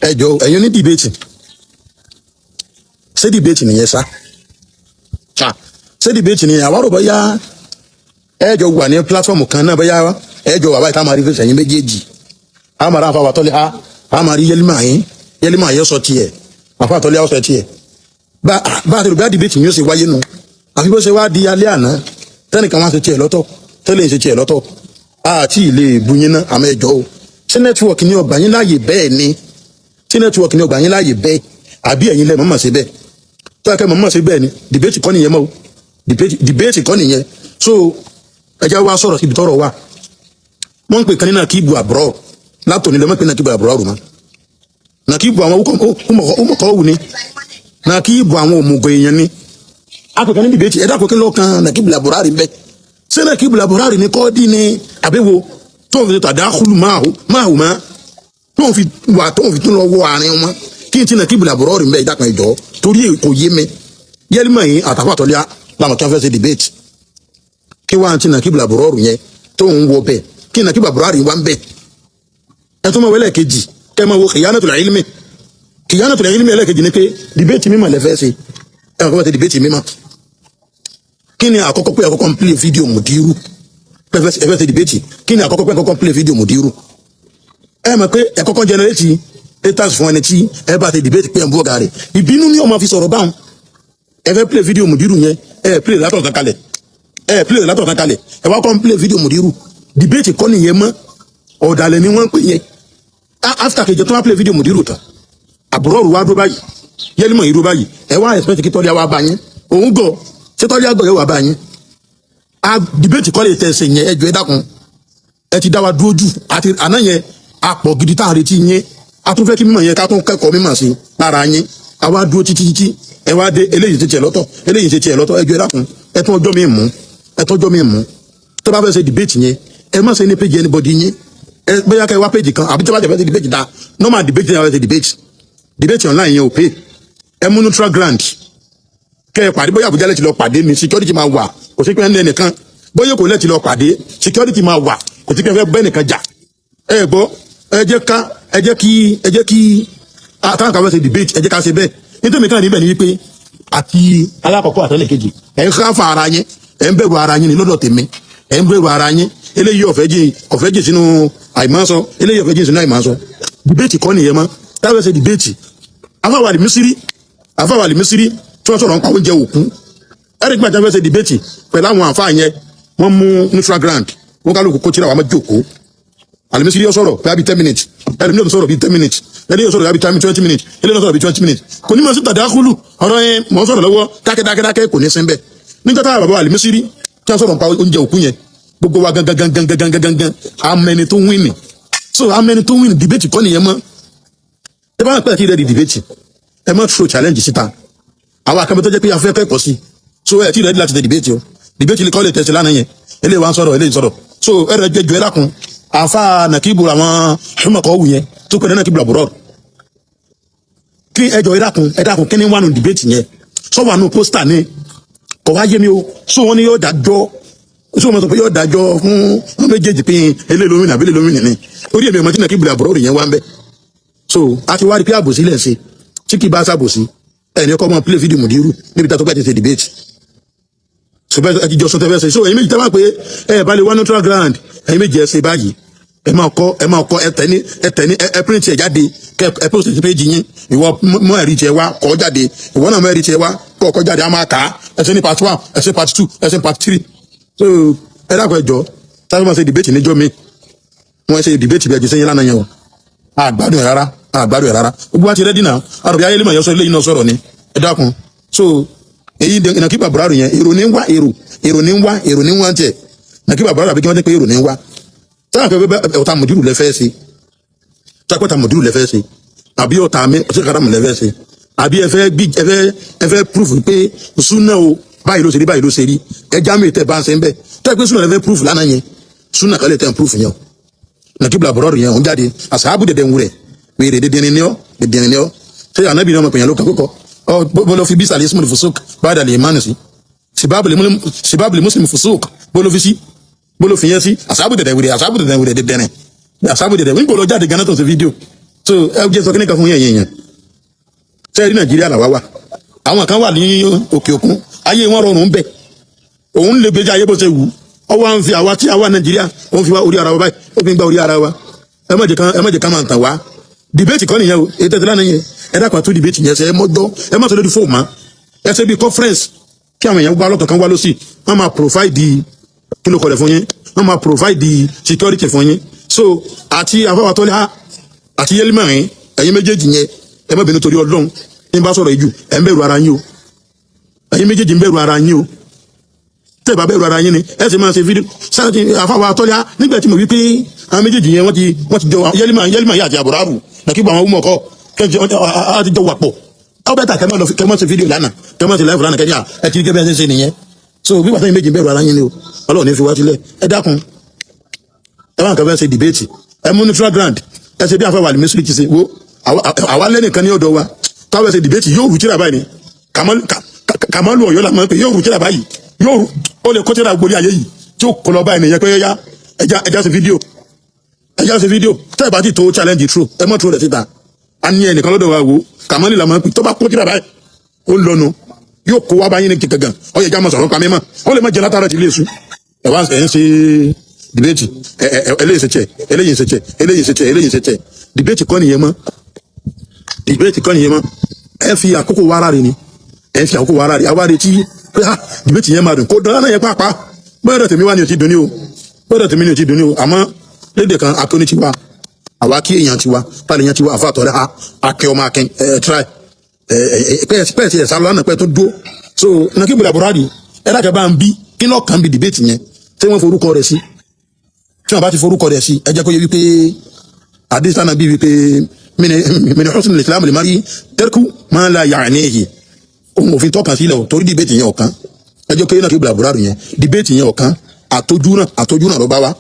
ẹjọ́ ẹ̀yin ní debate ṣé debate nìyẹn sá ṣé debate nìyẹn àwa rò bóyá ẹjọ́ wà ní platform kan náà bóyá ẹjọ́ wà báyìí tá a máa rí fẹsẹ̀ yín méjèèjì a máa rà àfa àtọ́lẹ̀ a máa rí yẹlímà yẹn sọ tiẹ̀ àfa àtọ́lẹ̀ ọ̀sẹ̀ tiẹ̀ bá a ti rò bá debate yín ó ṣe wáyé nu àfi bó ṣe wá di alẹ́ àná tẹ́nìkan wá ṣe tiẹ̀ lọ́tọ̀ tẹ́lẹ̀ ṣe tiẹ̀ lọ́tọ̀ àti ilé bunyin náà àmọ́ ẹjọ́ o ṣé nẹ́tíwọ̀kì ni ọgbà yín láàyè bẹ́ẹ̀ ni ṣé nẹ́tíwọ̀kì ni ọgbà yín láàyè bẹ́ẹ̀ àbí ẹ̀yin lẹ́ mọ̀mọ́ ṣe bẹ́ẹ̀ tó yẹ kẹ́ mọ̀mọ́ ṣe bẹ́ẹ̀ ni debate kọ́ nìyẹn mọ́ o debate kọ́ nìyẹn so ẹjẹ́ wa sọ̀rọ̀ síbi tọ́rọ̀ wà wọ́n ń pè kan ní nàkíbù àbúrò látòní lọ́mọ́ pé nàkíbù àbúrò rù mọ́ nàkíbù àwọn ọmọkọ̀ wù ni nàkíbù àwọn òmùgọ̀ èèyàn ni akọ̀kan ní debate ẹ̀dá kò kí lọ́ọ̀kan nàkíbù àbúrò rì bẹ́ẹ̀ ṣé nàkíbù àbúrò rì ni kọ́ọ́dí ni àbẹ́wò tó ń fi tàdáhùlù máàhù má tó ń fi wà tó ń fi tún lọ wọ àárín wọn kí n ti nàkíbù àbúrò rì bẹ́ẹ̀ ìdákan ìjọ torí kò yé mi yẹ́límọ̀ yìí àtàwọn àtọ́lẹ́à làwọn kan fẹ́ ṣe debate kí wàá ti nàkíbù àbúrò rì yẹn tó ń wọ bẹ́ẹ̀ kí nàkíbù àbúrò rì wá ń bẹ́ẹ̀ ẹ tó máa wọlé kejì kẹ máa wo khiyanatul ilmi ẹlẹ́kejì ni pé debate mímọ̀ lẹ́fẹ́ ṣe ẹ kọ́ ṣe debate mímọ̀ kí ni àkọ́kọ́ pé àkọ́kọ́ ń play fídíò mùdírù ẹ fẹ́ ṣe debate kí ni àkọ́kọ́ pé àkọ́kọ́ ń play fídíò mùdírù ẹ mọ̀ pé ẹ kọ́kọ́ generate haters fún ẹni tí ẹ bá ṣe debate pé ẹ ń bú ọ̀gá rẹ̀ ìbínú ni ó máa fi sọ̀rọ̀ báwọn ẹ fẹ́ play fídíò mùdírù yẹn ẹ play látọ̀ kankalẹ̀ ẹ wá kọ́ ń play fídíò mùdírù debate kọ́ nìyẹn mọ́ ọ̀dàlẹ̀ ni wọ́n ń pè yẹn after kejì tó wá play fídíò mùdírù tán àbúrò rù wá dúró báyìí yẹ́límọ̀ yìí dúró báyìí ẹ wá expect kí tọ́lá wa bá yín òun gọ̀ ṣé tọ́lá gbọ̀ yóò wá bá yín debate kọ́ lè tẹ̀sẹ̀ yẹn ẹjọ́ ẹ dákun ẹ ti dá wa dúró jù àti àná yẹn apọ̀ gidi tá à ń retí yín a tún fẹ́ kí mímọ̀ yẹn ká tún kẹ́kọ̀ọ́ mímọ̀ sí lára yín a wá dúró títí ẹ wá dé eléyìí ṣe tiẹ̀ lọ́tọ̀ eléyìí ṣe tiẹ̀ lọ́tọ̀ ẹjọ́ ẹ dákun ẹ tún ọjọ́ mi mú tó bá fẹ́ ṣe debate yẹn ẹ má ṣe ní page anybody yín ẹ bóyá kẹ́ wá page kan àbí tí wọ́n bá jẹ́ fẹ́ ṣe debate dá normal debate yẹn wá ṣe debate online yẹn ò pay ẹ mú neutral ground kẹ́ ẹ pàdé bóyá Àbújá lẹ ti lọ pàdé mi security máa wà kò sí pé ẹ ń lẹ nìkan bóyá kò lẹ ti lọ pàdé security máa wà kò sí pé ẹ fẹ́ bẹ́ nìkan jà ẹ gbọ́ ẹ jẹ́ kí àtàwọn kan fẹ́ ṣe debate ẹ jẹ́ ká ṣe bẹ́ẹ̀ nítorí kan níbẹ̀ ni wípé àti alákọ̀ọ́kọ́ àtẹ́lẹ̀ kejì ẹ ń káfà ara yín ẹ ń bẹ̀rù ara yín ní lọ́dọ̀ tèmi ẹ ń bẹ̀rù ara yín eléyìí ọ̀fẹ́ jì sínú àìmọ́sọ eléyìí ọ̀fẹ́ jì sínú àìmọ́sọ debate kọ́ nìyẹn mọ́ táwọn ṣe debate afáwàlì mísírí tí wọ́n sọ̀rọ̀ nípa oúnjẹ òkú eric gbàjà fẹ́ ṣe debate pẹ̀lú àwọn àfáà yẹn wọ́n mú neutral ground wọ́n kálukú kó tíra wà má jókòó àlùmísírí yóò sọ̀rọ̀ bí i 10 minutes ẹlòmíì yóò sọ̀rọ̀ bí i 10 minutes ẹlòmíì yóò sọ̀rọ̀ bí i 20 minutes ẹlòmíì yóò sọ̀rọ̀ bí i 20 minutes kò ní mọ̀ sí tàdákùlù ọ̀rọ̀ yẹn mọ̀ ń sọ̀rọ̀ lọ́wọ́ dákẹ́dákẹ́ kò ní sínbẹ̀ nígbà táwọn bàbá àlùmísírí tí wọ́n sọ̀rọ̀ nípa oúnjẹ òkú yẹn gbogbo wa gangan amẹni tó win so amẹni tó win debate kọ́ nìyẹn mọ́ ẹ bá pẹ́ kí rẹ̀ di debate ẹ má throw challenge síta àwọn akẹ́bẹ̀ tó jẹ́ pé afẹ́ kẹ́kọ̀ọ́ sí so ẹ tí rẹ̀ di láti tẹ debate o debate lè kọ́ lè tẹ̀sí lánàá yẹn eléyìí wá ń sọ̀rọ̀ eléyìí sọ̀rọ̀ so ẹ rẹ̀ jẹ́ ju ẹ lákun àfa nàkíbù àwọn ọmọkọ̀ wù yẹn tó pẹ́ nàkíbù àbúrò kí ẹjọ́ ẹ dákun kí ni wà nù debate yẹn sọ wà nù pósítà ní kọ̀ wá yé mi o so wọn ni yóò dájọ́ so wọn sọ pé yóò dájọ́ fún wọn méjèèjì pé eléyìí lómìnira àbí eléyìí lómìnira ni orí èmi ọmọ tí nàkíbù àbúrò yẹn wá ń bẹ so a ti wá rí pé àbòsí lẹ̀ ṣe tí kì í bá ṣàbòsí ẹni ọkọ ọmọ play fídíò mùdírù níbi tá a tó pẹ́ ti ṣe debate ṣùgbọ́n ẹ ti jọ sọ tẹ́fẹ́ ṣe so ẹ̀yin méjì tẹ́ wá pé ẹ bá lè wá neutral ground ẹ̀yin méjì ẹ ṣe báyìí ẹ máa kọ́ ẹ tẹ̀ ní ẹ print ẹ jáde ẹ post ẹ page yín ìwọ mọ ẹ̀rí tiẹ̀ wá kọ́ jáde ìwọ náà mọ ẹ̀rí tiẹ̀ wá kọ́ jáde a máa kà á ẹ ṣe ní part 1 ẹ ṣe part 2 ẹ ṣe part 3 so ẹ dákọ̀ ẹ jọ táwọn máa ṣe debate níjọ́ mi wọ́n ṣe debate bí ẹ jẹ́ sẹ́yìn lánàá yẹn o àgbádùn ẹ̀ rárá gbogbo wa ti rẹ́dí náà àròbí ayélujára yẹn sọ eléyìí náà sọ̀rọ̀ ni ẹ dákun so èyí nàkíbà bùrárù yẹn èrò ní ń wá tiẹ̀ nàkíbà bùrárù àbí kí wọ́n ti pé èrò ní ń wá táwọn akẹ́kọ̀ọ́ bẹ ọ̀tá mùdírù lẹ́fẹ́ ṣe tápẹ́tà mùdírù lẹ́fẹ́ ṣe àbí ọ̀tá mi ọ̀sẹ̀ kàrámù lẹ́fẹ́ ṣe àbí ẹ fẹ́ proof pé súnà o báyìí ló ṣe rí ẹja mi tẹ bá ń ṣe ń bẹ tẹ́ pé súnà lẹ́fẹ́ proof lánàá yẹn súnà kálẹ̀ tẹ́ ń proof yẹn o nàkíbà bùrárù yẹn òun jáde àṣàbù dẹ̀dẹ̀ ń wúrẹ̀ wèrè dédéni ni ọ́ ṣé ànábì ni ọmọ pèyàn ló kàn kókọ ọ bọ́lọ́ fi bí sàlẹ̀ ismail fusuk báyìí dàlẹ́ ìmánu sí sibábìlì muslim fusuk bọ́lọ́ fi yẹn sí àṣàbù dẹ̀dẹ̀ wèrè dẹ̀dẹ̀rẹ̀ àṣàbù dẹ̀dẹ̀ nígbò lọ jáde ganan tó ṣe fídíò so ẹ jẹ́ sọ kíní kan fún yẹn sẹ́ẹ̀rí Nàìjíríà làwa wà àwọn kan wà ní òkè òkun ayé wọn rọrùn bẹ́ẹ̀ òun lè gbèjà ayé bó ṣe wù ọwọ́ à ń fi àwa tí àwa Nàìjíríà òun fi wá orí ara wa báyìí ó fi ń gba orí ara wa ẹ má jẹ́ ká máa tàn wá debate kọ́ nìyẹn o èyí tẹ̀sílá nìyẹn ẹ dákun àtúndì debate yẹn ṣe ẹ mọ́jọ́ ẹ má sọ lórí fóònù mọ́ ẹ ṣe bí conference kí àwọn èèyàn gbọ́ alọ́kàn kan wá lọ sí wọ́n máa provide kí ló kọlẹ̀ fún yín wọ́n máa provide security fún yín so àti àfọwọ́ tọ́lá àti yẹlímọ̀rin ẹ̀yin méjèèjì yẹn ẹ má bínú torí Ọlọ́run ní bá sọ̀rọ̀ ìjù ẹ̀ ń bẹ̀rù ara yín o ẹ̀yin méjèèjì ń bẹ̀rù ara yín o tẹ́ ẹ bá bẹ̀rù ara yín ni ẹ sì máa ṣe fídíò sáàtì àfọwọ́ tọ́lá nígbà tí mo wí pé àwọn méjèèjì yẹn wọ́n ti jọ yẹlímọ̀rin àti àbúrárù nàkígbà àwọn ọmọ ọkọ kẹ́ńtì àti jọ wà pọ̀ ọ bẹ́ẹ̀ ta kẹ́mọ́ ṣe fídíò lánàá kẹ́mọ́ ṣe láìfù lánàá kẹ́ńtì ẹ ti rí kẹ́bẹ́ ṣe nìyẹn so bí wàtí méjì bẹ̀rù ara yín ni o Ọlọ́run ní fi wá sílẹ̀ ẹ dákun ẹ wá nǹkan fẹ́ ṣe debate ẹ mú neutral ground ẹ ṣe bí àfẹ́ wà ní mísírì ti ṣe wo àwa lẹ́nìkan ní ọ̀dọ̀ wa táwọn ṣe debate yóò rú tíra báyìí ni Kàmálù Ọ̀yọ́ la mọ̀ pé yóò rú tíra báyìí yóò rú ó lè kó tíra gborí ayé yìí tí ó kọ lọ báyìí nìyẹn pé yá ẹja ṣe fídíò tẹ́ ẹ bá ti tó challenge true ẹ mọ́ true rẹ̀ síta a ní ẹnìkan lọ́dọ̀ wa wo Kàmálù la mọ̀ pé tó bá kó tíra báyìí ó ń lọnu yóò kó wá báyìí ní gàngàn ó yẹ ká mọ̀ sọ̀rọ̀ pamẹ́ mọ́ ó lè má jẹ látara ti lè sùn ẹ wá ẹ ń ṣe debate eléyìí ṣe tiẹ̀ debate kọ́ nìyẹn mọ́ ẹ fi àkókò wàrà rẹ ni àwa retí pé debate yẹn máa dùn kó dán yẹn pàápàá bọ́dọ̀ tèmi wá ní o ti dùn ní o àmọ́ lédè kan akóni tiwa àwa kí èèyàn tiwa pálí èèyàn tiwa àfàtọ̀rẹ́ akẹ́ ọmọ akẹ́ try pẹ́ẹ́sì ẹ̀sán lọ́nà pẹ́ẹ́ tó dúró so nàkígbè làbúrádì ẹ̀dá kẹ́ bá ń bí kí náà kàn bí debate yẹn tí wọ́n forúkọ rẹ̀ sí tí wọ́n bá ti forúkọ rẹ̀ sí ẹ jẹ́ kó yẹ wípé àdìsánà bí wípé mini husnul islam lè má rí tẹ́kù máa ń la ya'nihi ohun òfin tọ́kàn sílẹ̀ o torí debate yẹn ọ̀kan ẹ jẹ́ kó yẹ nàkígbè làbúrádì yẹn debate yẹn ọ̀kan àtọ́jú náà ló bá wa